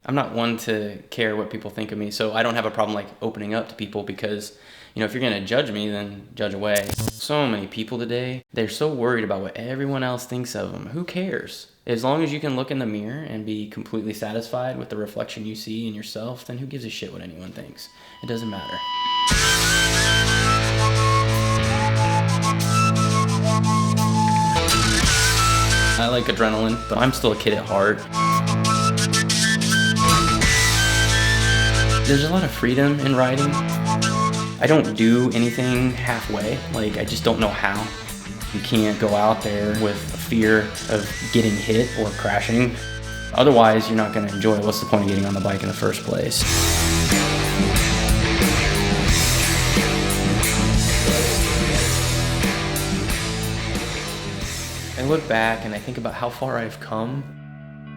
I'm not one to care what people think of me, so I don't have a problem like opening up to people because, if you're gonna judge me, then judge away. So many people today, they're so worried about what everyone else thinks of them. Who cares? As long as you can look in the mirror and be completely satisfied with the reflection you see in yourself, then who gives a shit what anyone thinks? It doesn't matter. I like adrenaline, but I'm still a kid at heart. There's a lot of freedom in riding. I don't do anything halfway. Like, I just don't know how. You can't go out there with a fear of getting hit or crashing. Otherwise, you're not gonna enjoy it. What's the point of getting on the bike in the first place? I look back and I think about how far I've come.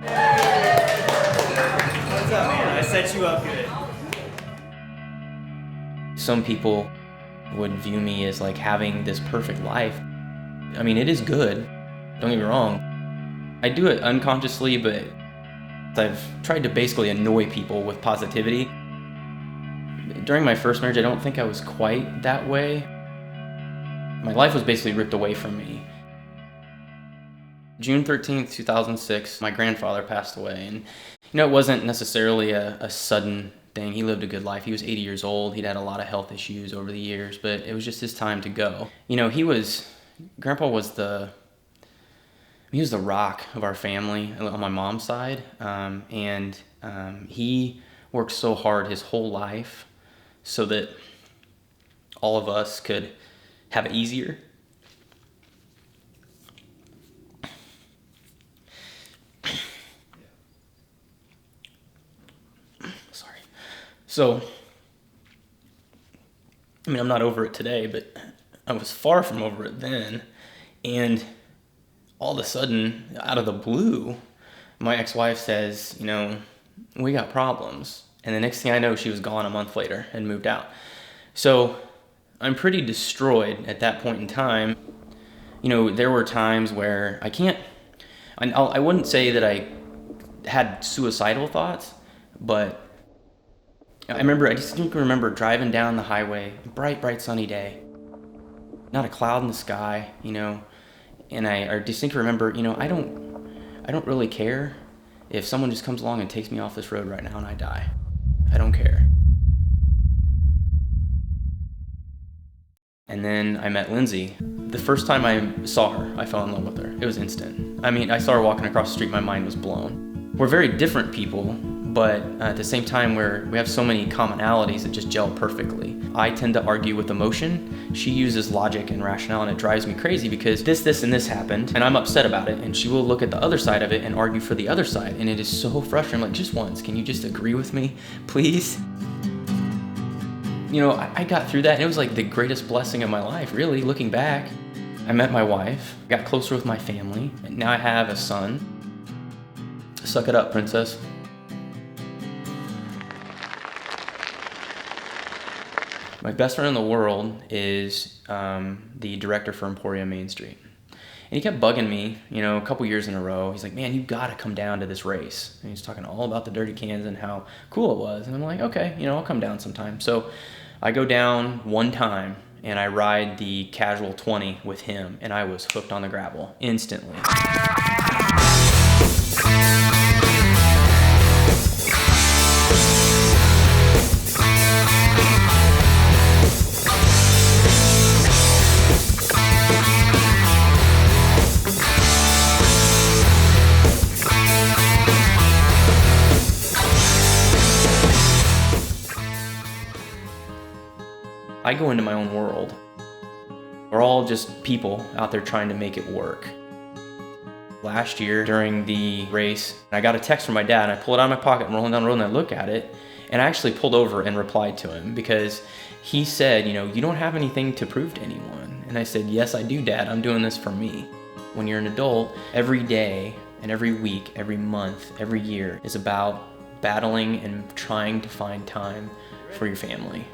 What's up, man? I set you up good. Some people would view me as like having this perfect life. I mean, it is good, don't get me wrong. I do it unconsciously, but I've tried to basically annoy people with positivity. During my first marriage, I don't think I was quite that way. My life was basically ripped away from me. June 13th, 2006, my grandfather passed away. And it wasn't necessarily a sudden thing. He lived a good life. He was 80 years old. He'd had a lot of health issues over the years, but it was just his time to go. Grandpa was the rock of our family on my mom's side. He worked so hard his whole life so that all of us could have it easier. So, I'm not over it today, but I was far from over it then. And all of a sudden, out of the blue, my ex-wife says, we got problems. And the next thing I know, she was gone a month later and moved out. So, I'm pretty destroyed at that point in time. There were times where I wouldn't say that I had suicidal thoughts, but I distinctly remember driving down the highway, bright sunny day, not a cloud in the sky, and I distinctly remember, I don't really care if someone just comes along and takes me off this road right now and I die. I don't care. And then I met Lindsay. The first time I saw her, I fell in love with her. It was instant. I saw her walking across the street, my mind was blown. We're very different people, but at the same time, we have so many commonalities that just gel perfectly. I tend to argue with emotion. She uses logic and rationale, and it drives me crazy because this, and this happened, and I'm upset about it, and she will look at the other side of it and argue for the other side, and it is so frustrating. I'm like, just once, can you just agree with me, please? I got through that, and it was like the greatest blessing of my life, really, looking back. I met my wife, got closer with my family, and now I have a son. Suck it up, princess. My best friend in the world is the director for Emporium Main Street. And he kept bugging me, a couple years in a row. He's like, man, you gotta come down to this race. And he's talking all about the dirty cans and how cool it was. And I'm like, okay, I'll come down sometime. So I go down one time and I ride the casual 20 with him, and I was hooked on the gravel instantly. I go into my own world. We're all just people out there trying to make it work. Last year during the race, I got a text from my dad, and I pull it out of my pocket and rolling down the road, and I look at it, and I actually pulled over and replied to him because he said, you don't have anything to prove to anyone. And I said, yes, I do, Dad. I'm doing this for me. When you're an adult, every day and every week, every month, every year is about battling and trying to find time for your family.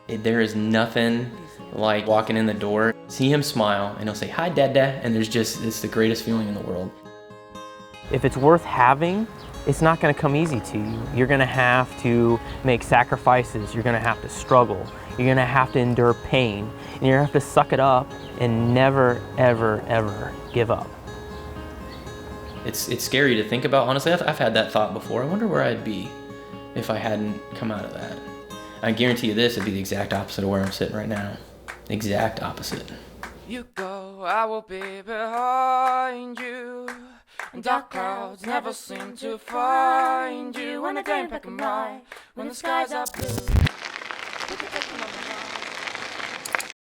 There is nothing like walking in the door, see him smile, and he'll say, hi, Dada, and it's the greatest feeling in the world. If it's worth having, it's not going to come easy to you. You're going to have to make sacrifices. You're going to have to struggle. You're going to have to endure pain. And you're going to have to suck it up and never, ever, ever give up. It's scary to think about. Honestly, I've had that thought before. I wonder where I'd be if I hadn't come out of that. I guarantee you this, it'd be the exact opposite of where I'm sitting right now. Exact opposite. You go, I will be behind you. And dark clouds never seem to find you. When the day back in mind, when the skies are blue.